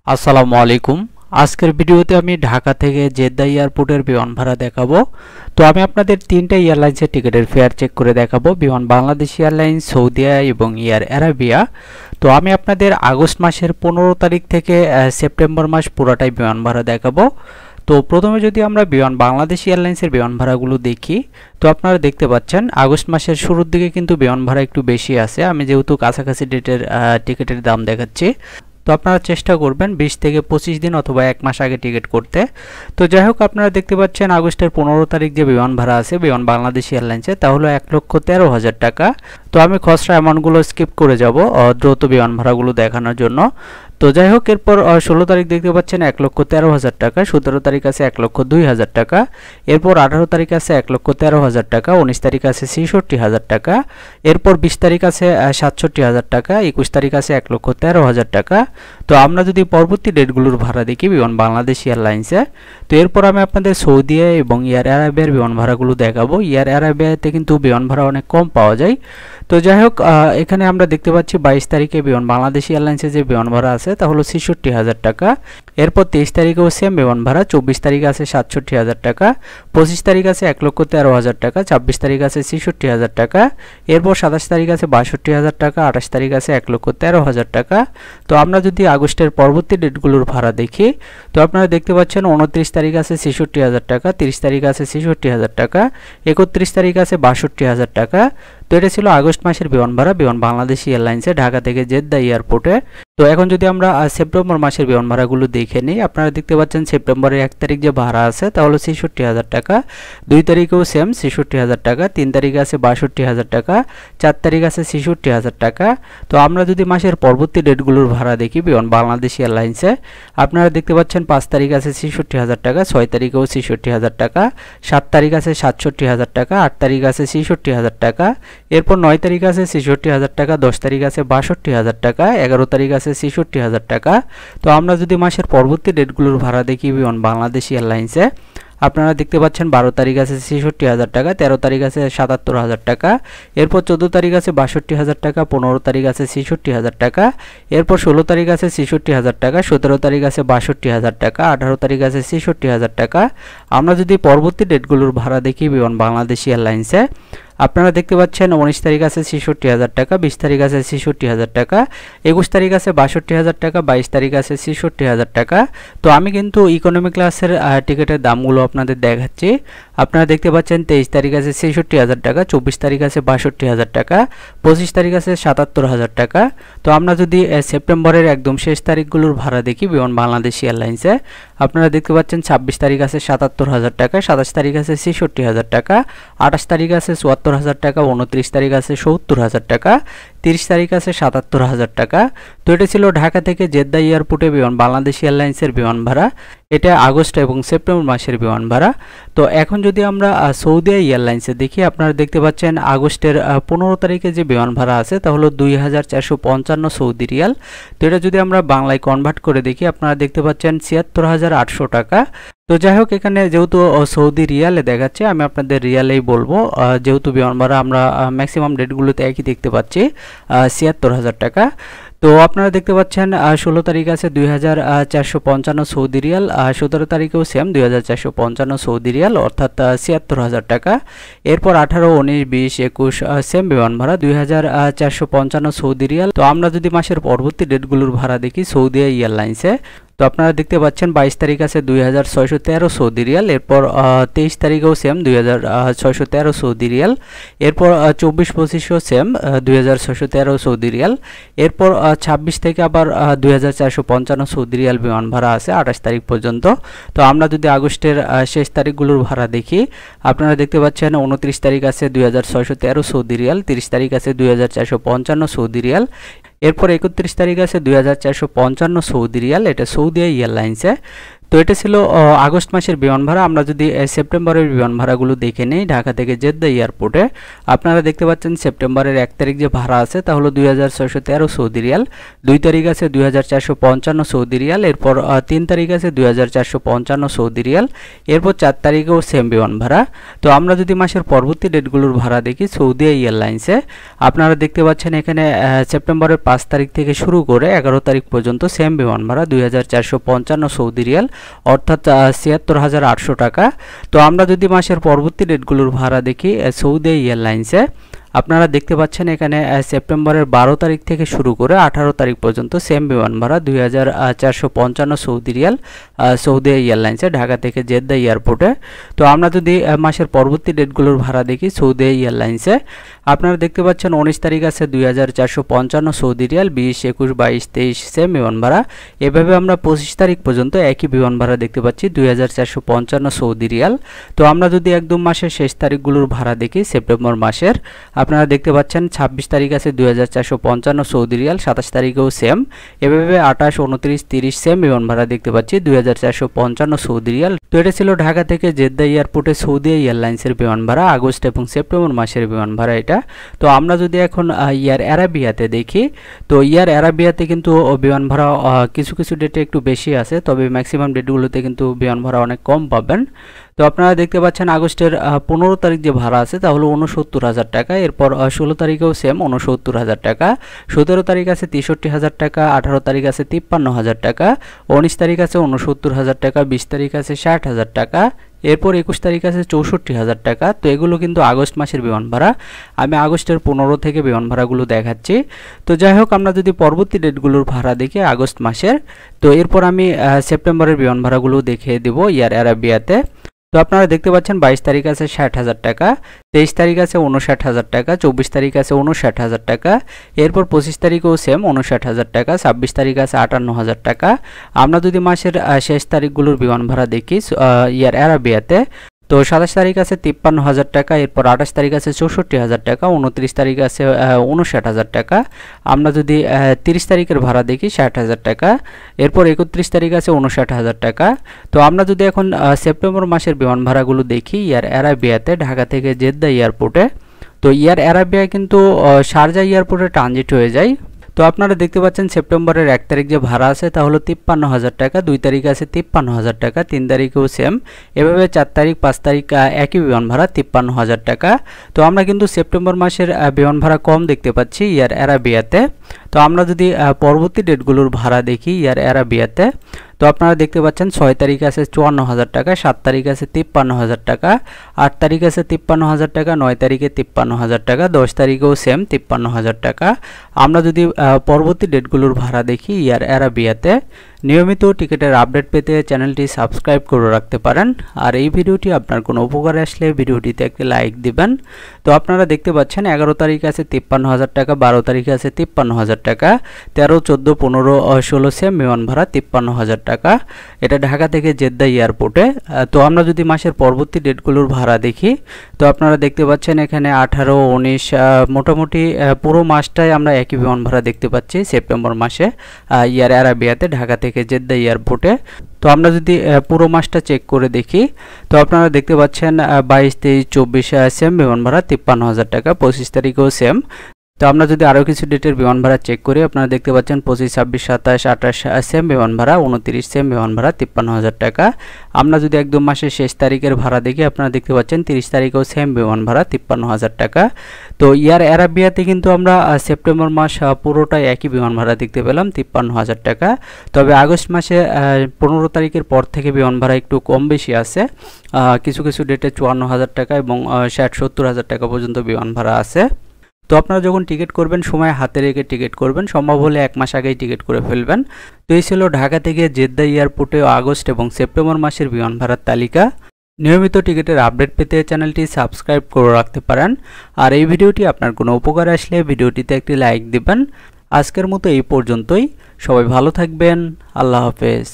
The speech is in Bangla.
আসসালামু আলাইকুম। আজকের ভিডিওতে আমি ঢাকা থেকে জেদ্দা এয়ারপোর্টের বিমান ভাড়া দেখাবো। তো আমি আপনাদের তিনটা এয়ারলাইন্সের টিকিটের ফেয়ার চেক করে দেখাবো, বিমান বাংলাদেশ এয়ারলাইন্স, সৌদিয়া এবং এয়ার আরাবিয়া। তো আমি আপনাদের আগস্ট মাসের 15 তারিখ থেকে সেপ্টেম্বর মাস পুরোটাই বিমান ভাড়া দেখাবো। তো প্রথমে যদি আমরা বিমান বাংলাদেশ এয়ারলাইন্সের বিমান ভাড়াগুলো দেখি, তো আপনারা দেখতে পাচ্ছেন আগস্ট মাসের শুরুর দিকে কিন্তু বিমান ভাড়া একটু বেশি আছে। আমি যেহেতু কাছাকাছি ডেটের টিকিটের দাম দেখাচ্ছি, তো আপনারা চেষ্টা করবেন 20 থেকে 25 দিন অথবা 1 মাস আগে টিকিট করতে। তো যাই হোক, আপনারা দেখতে পাচ্ছেন আগস্টের 15 তারিখ যে বিমান ভাড়া আছে বিমান বাংলাদেশ এয়ারলাইন্সে, তা হলো 1,13,000 টাকা। তো আমি খসড়া অ্যামাউন্টগুলো স্কিপ করে যাব দ্রুত বিমান ভাড়াগুলো দেখানোর জন্য। তো যাই হোক, এরপর 16 তারিখ দেখতে পাচ্ছেন 1,13,000 টাকা, 17 তারিখ আছে 1,02,000 টাকা, এরপর 18 তারিখ আছে 1,13,000 টাকা, 19 তারিখ আছে 66,000 টাকা, এরপর 20 তারিখ আছে 67,000 টাকা, 21 তারিখ আছে 1,13,000 টাকা। তো আমরা যদি পরবর্তী ডেটগুলোর ভাড়া দেখি বিমান বাংলাদেশ এয়ারলাইন্সে, তো এরপর আমি আপনাদের সৌদিয়া এবং এয়ার আরাবিয়ার বিমান ভাড়াগুলো দেখাবো। এয়ার আরাবিয়াতে কিন্তু বিমান ভাড়া অনেক কম পাওয়া যায়। তো যাই হোক, এখানে আমরা দেখতে পাচ্ছি 22 তারিখে বিমান বাংলাদেশ এয়ারলাইন্সে যে বিমান ভাড়া আছে তা হলো 66,000 টাকা। এরপর 23 তারিখেও সেম বিমান ভাড়া, 24 তারিখে আছে 67,000 টাকা, 25 তারিখ আছে 1,13,000 টাকা, 26 তারিখ আছে 66,000 টাকা, এরপর 27 তারিখ আছে 62,000 টাকা, 28 তারিখ আছে 1,13,000 টাকা। তো আমরা যদি আগস্টের পরবর্তী ডেটগুলোর ভাড়া দেখি, তো আপনারা দেখতে পাচ্ছেন 29 তারিখ আছে 66,000 টাকা, 30 তারিখ আছে 66,000 টাকা, 31 তারিখ আছে 62,000 টাকা। তো এটা ছিল আগস্ট মাসের বিমান ভাড়া বিমান বাংলাদেশ এয়ারলাইন্সে ঢাকা থেকে জেদ্দা এয়ারপোর্টে। তো এখন যদি আমরা সেপ্টেম্বর মাসের বিমান ভাড়াগুলো দেখে নিই, আপনারা দেখতে পাচ্ছেন সেপ্টেম্বরের 1 তারিখ যে ভাড়া আছে তা হলো 66,000 টাকা, 2 তারিখেও সেম 66,000 টাকা, 3 তারিখ আছে 62,000 টাকা, 4 তারিখ আছে 66,000 টাকা। তো আমরা যদি মাসের পরবর্তী ডেটগুলোর ভাড়া দেখি বিমান বাংলাদেশ এয়ারলাইন্সে, আপনারা দেখতে পাচ্ছেন 5 তারিখ আছে 66,000 টাকা, 6 তারিখেও 66,000 টাকা, 7 তারিখ আছে 67,000 টাকা, 8 তারিখ আছে 66,000 টাকা, এরপর 9 তারিখ আছে 66,000 টাকা, 10 তারিখ আছে 62,000 টাকা, 11 তারিখ আছে 66,000 টাকা। তো আমরা যদি মাসের পরবর্তী ডেটগুলোর ভাড়া দেখি বিমান বাংলাদেশ এয়ারলাইন্সে, আপনারা দেখতে পাচ্ছেন 12 তারিখ আছে 66,000 টাকা, 13 তারিখ আছে 77,000 টাকা, এরপর 14 তারিখ আছে 62,000 টাকা, 15 তারিখ আছে 66,000 টাকা, এরপর 16 তারিখ আছে 66,000 টাকা, 17 তারিখ আছে 62,000 টাকা, 18 তারিখ আছে 66,000 টাকা। আমরা যদি পরবর্তী ডেটগুলোর ভাড়া দেখি বিমান বাংলাদেশ এয়ারলাইন্সে, আপনারা দেখতে পাচ্ছেন 19 তারিখ আছে 66,000 টাকা, 20 তারিখ আছে 66,000 টাকা, 21 তারিখ আছে 62,000 টাকা, 22 তারিখ আছে 66,000 টাকা। তো আমি কিন্তু ইকোনমি ক্লাসের টিকিটের দামগুলো আপনাদের দেখাচ্ছি। আপনারা দেখতে পাচ্ছেন 23 তারিখ আছে 66,000 টাকা, 24 তারিখ আছে 62,000 টাকা, 25 তারিখ আছে 77,000 টাকা। তো আমরা যদি সেপ্টেম্বরের একদম শেষ তারিখগুলোর ভাড়া দেখি বিমান বাংলাদেশ এয়ারলাইন্সে, আপনারা দেখতে পাচ্ছেন 26 তারিখ আছে 77,000 টাকা, 27 তারিখ আছে 66,000 টাকা, 28 তারিখ আছে 74,000 টাকা, 29 তারিখ আছে 70,000 টাকা, 30 তারিখ আছে 77,000 টাকা। তো এটা ছিল ঢাকা থেকে জেদ্দা এয়ারপোর্টে বিমান বাংলাদেশ এয়ারলাইন্সের বিমান ভাড়া। এটা আগস্ট এবং সেপ্টেম্বর মাসের বিমান ভাড়া। তো এখন যদি আমরা সৌদিয়া এয়ারলাইন্সে দেখি, আপনারা দেখতে পাচ্ছেন আগস্টের 15 তারিখে যে বিমান ভাড়া আছে তা হলো 2,455 সৌদি রিয়াল। তো এটা যদি আমরা বাংলায় কনভার্ট করে দেখি, আপনারা দেখতে পাচ্ছেন 76,800 টাকা। তো যাই হোক, এখানে যেহেতু সৌদি রিয়ালে দেখাচ্ছে, আমি আপনাদের রিয়ালেই বলবো, যেহেতু বিমান ভাড়া আমরা ম্যাক্সিমাম ডেটগুলোতে একই দেখতে পাচ্ছি, 76,000 টাকা। তো আপনারা দেখতে পাচ্ছেন 16 তারিখ আছে 2,455 সৌদি রিয়াল, 17 তারিখেও সেম 2,455 সৌদি রিয়াল, অর্থাৎ 76,000 টাকা। এরপর 18, 19, 20, 21 সেম বিমান ভাড়া 2,455 সৌদি রিয়াল। তো আমরা যদি মাসের পরবর্তী ডেটগুলোর ভাড়া দেখি সৌদিয়া এয়ারলাইন্সে, তো আপনারা দেখতে পাচ্ছেন 22 তারিখ আছে 2,613 সৌদি রিয়াল, এরপর 23 তারিখেও সেম 2,613 সৌদি রিয়াল, এরপর 24, 25ও সেম 2,613 সৌদি রিয়াল, এরপর 26 থেকে আবার 2,455 সৌদি রিয়াল বিমান ভাড়া আছে 28 তারিখ পর্যন্ত। তো আমরা যদি আগস্টের শেষ তারিখগুলোর ভাড়া দেখি, আপনারা দেখতে পাচ্ছেন 29 তারিখ আছে 2,613 সৌদি রিয়াল, 30 তারিখ আছে 2,455 সৌদি রিয়াল, এরপর 31 তারিখ আছে 2,455 সৌদি রিয়াল, এটা সৌদিয়া এয়ারলাইন্সে। তো এটা ছিল আগস্ট মাসের বিমান ভাড়া। আমরা যদি সেপ্টেম্বরের বিমান ভাড়াগুলো দেখে নেই ঢাকা থেকে জেদ্দা এয়ারপোর্টে, আপনারা দেখতে পাচ্ছেন সেপ্টেম্বরের 1 তারিখ যে ভাড়া আছে তা হলো 2613 সৌদি রিয়াল, 2 তারিখ আছে 2455 সৌদি রিয়াল, এরপর 3 তারিখ আছে 2455 সৌদি রিয়াল, এরপর 4 তারিখেও সেম বিমান ভাড়া। তো আমরা যদি মাসের পরবর্তী ডেটগুলোর ভাড়া দেখি সৌদি এয়ারলাইন্সে, আপনারা দেখতে পাচ্ছেন এখানে সেপ্টেম্বরের 5 তারিখ থেকে শুরু করে 11 তারিখ পর্যন্ত সেম বিমান ভাড়া 2455 সৌদি রিয়াল, অর্থাৎ ৭৬,৮০০ টাকা। তো আমরা যদি মাসের পরবর্তী ডেটগুলোর ভাড়া দেখি সৌদি এয়ারলাইন্সে, আপনারা দেখতে পাচ্ছেন এখানে সেপ্টেম্বরের 12 তারিখ থেকে শুরু করে 18 তারিখ পর্যন্ত সেম বিমান ভাড়া 2455 সৌদি রিয়াল সৌদি এয়ারলাইন্সে ঢাকা থেকে জেদ্দা এয়ারপোর্টে। তো আমরা যদি মাসের পরবর্তী ডেটগুলোর ভাড়া দেখি সৌদি এয়ারলাইন্সে, আপনারা দেখতে পাচ্ছেন 19 তারিখ আছে 2455 সৌদি রিয়াল, 20, 21, 22, 23 সেম বিমান ভাড়া। এভাবে আমরা 25 তারিখ পর্যন্ত একই বিমান ভাড়া দেখতে পাচ্ছি 2455 সৌদি রিয়াল। তো আমরা যদি একদম মাসের শেষ তারিখগুলোর ভাড়া দেখি সেপ্টেম্বর মাসের, আপনারা দেখতে পাচ্ছেন 26 তারিখ আছে 2455 সৌদি রিয়াল, 27 তারিখেও সেম, এভাবে 28, 29, 30 সেম বিমান ভাড়া দেখতে পাচ্ছি 2455 সৌদি রিয়াল। তো এটা ছিল ঢাকা থেকে জেদ্দা এয়ারপোর্টে সৌদি এয়ারলাইন্সের বিমান ভাড়া আগস্ট এবং সেপ্টেম্বর মাসের বিমান ভাড়া এটা। তো আমরা যদি এখন এয়ার আরাবিয়াতে দেখি, তো এয়ার আরাবিয়াতে কিন্তু বিমান ভাড়া কিছু কিছু ডেটে একটু বেশি আছে, তবে ম্যাক্সিমাম ডেটগুলোতে কিন্তু বিমান ভাড়া অনেক কম পাবেন। তো আপনারা দেখতে পাচ্ছেন আগস্টের 15 তারিখ যে ভাড়া আছে তা হলো 69,000 টাকা, এরপর 16 তারিখেও সেম 69,000 টাকা, 17 তারিখ আছে 63,000 টাকা, 18 তারিখ আছে 53,000 টাকা, 19 তারিখ আছে 69,000 টাকা, 20 তারিখ আছে 60,000 টাকা, এরপর 21 তারিখ আছে 64,000 টাকা। তো এগুলো কিন্তু আগস্ট মাসের বিমান ভাড়া। আমি আগস্টের 15 থেকে বিমান ভাড়াগুলো দেখাচ্ছি। তো যাই হোক, আমরা যদি পরবর্তী ডেটগুলোর ভাড়া দেখি আগস্ট মাসের, তো এরপর আমি সেপ্টেম্বরের বিমান ভাড়াগুলো দেখিয়ে দেব এয়ার আরাবিয়াতে। তো আপনারা দেখতে পাচ্ছেন 22 তারিখ আছে 60,000 টাকা, 23 তারিখ আছে 59,000 টাকা, 24 তারিখ আছে 59,000 টাকা, এরপর 25 তারিখেও সেম 59,000 টাকা, 26 তারিখ আছে 58,000 টাকা। আমরা যদি মাসের শেষ তারিখগুলোর বিমান ভাড়া দেখি এয়ার আরাবিয়াতে, তো 27 তারিখ আছে 53,000 টাকা, এরপর 28 তারিখ আছে 64,000 টাকা, 29 তারিখ আছে 59,000 টাকা। আমরা যদি 30 তারিখের ভাড়া দেখি 60,000 টাকা, এরপর 31 তারিখ আছে 59,000 টাকা। তো আমরা যদি এখন সেপ্টেম্বর মাসের বিমান ভাড়াগুলো দেখি এয়ার আরাবিয়াতে ঢাকা থেকে জেদ্দা এয়ারপোর্টে, তো এয়ার আরাবিয়া কিন্তু শারজা এয়ারপোর্টে ট্রানজিট হয়ে যায়। তো আপনারা দেখতে পাচ্ছেন সেপ্টেম্বরের 1 তারিখ যে ভাড়া আছে তা হলো 53,000 টাকা, 2 তারিখ আছে 53,000 টাকা, 3 তারিখেও সেম, এভাবে 4 তারিখ 5 তারিখ একই বিমান ভাড়া 53,000 টাকা। তো আমরা কিন্তু সেপ্টেম্বর মাসের বিমান ভাড়া কম দেখতে পাচ্ছি এয়ার আরাবিয়াতে। তো আমরা যদি পরবর্তী ডেটগুলোর ভাড়া দেখি এয়ার আরাবিয়াতে, তো আপনারা দেখতে পাচ্ছেন 6 তারিখ আছে 54,000 টাকা, 7 তারিখ আছে 53,000 টাকা, 8 তারিখ আছে 53,000 টাকা, 9 তারিখে 53,000 টাকা, 10 তারিখেও সেম 53,000 টাকা। আমরা যদি পরবর্তী ডেটগুলোর ভাড়া দেখি এয়ার আরাবিয়াতে, নিয়মিত টিকিটের আপডেট পেতে চ্যানেলটি সাবস্ক্রাইব করে রাখতে পারেন। আর এই ভিডিওটি আপনার কোনো উপকারে আসলে ভিডিওটিতে একটি লাইক দিবেন। তো আপনারা দেখতে পাচ্ছেন 11 তারিখ আছে 53,000 টাকা, 12 তারিখে আছে 53,000 টাকা, 13, 14, 15, 16 সেম বিমান ভাড়া 53,000 টাকা, এটা ঢাকা থেকে জেদ্দা এয়ারপোর্টে। তো আমরা যদি মাসের পরবর্তী ডেটগুলোর ভাড়া দেখি, তো আপনারা দেখতে পাচ্ছেন এখানে 18, 19 মোটামুটি পুরো মাসটাই আমরা একই বিমান ভাড়া দেখতে পাচ্ছি সেপ্টেম্বর মাসে এয়ার আরাবিয়াতে ঢাকা থেকে জেদ্দা এয়ারপোর্টে। তো আমরা যদি পুরো মাসটা চেক করে দেখি, তো আপনারা দেখতে পাচ্ছেন 22, 23, 24 সেম বিমান ভাড়া 53,000 টাকা, 25 তারিখেও সেম। তো আমরা যদি আরও কিছু ডেটের বিমান ভাড়া চেক করি, আপনারা দেখতে পাচ্ছেন 25, 26, 27, 28 সেম বিমান ভাড়া, 29 সেম বিমান ভাড়া 53,000 টাকা। আমরা যদি একদম মাসের শেষ তারিখের ভাড়া দেখি, আপনারা দেখতে পাচ্ছেন 30 তারিখেও সেম বিমান ভাড়া 53,000 টাকা। তো এয়ার আরাবিয়াতে কিন্তু আমরা সেপ্টেম্বর মাস পুরোটাই একই বিমান ভাড়া দেখতে পেলাম 53,000 টাকা। তবে আগস্ট মাসে 15 তারিখের পর থেকে বিমান ভাড়া একটু কম বেশি আছে, কিছু কিছু ডেটে 54,000 টাকা এবং 60-70,000 টাকা পর্যন্ত বিমান ভাড়া আছে। তো আপনারা যখন টিকিট করবেন সময় হাতে রেখে টিকিট করবেন, সম্ভব হলে 1 মাস আগেই টিকিট করে ফেলবেন। তো এই ছিল ঢাকা থেকে জেদ্দা এয়ারপোর্টে আগস্ট এবং সেপ্টেম্বর মাসের বিমান ভাড়ার তালিকা। নিয়মিত টিকিটের আপডেট পেতে চ্যানেলটি সাবস্ক্রাইব করে রাখতে পারেন। আর এই ভিডিওটি আপনার কোনো উপকারে আসলে ভিডিওটিতে একটি লাইক দিবেন। আজকের মতো এই পর্যন্তই, সবাই ভালো থাকবেন, আল্লাহ হাফেজ।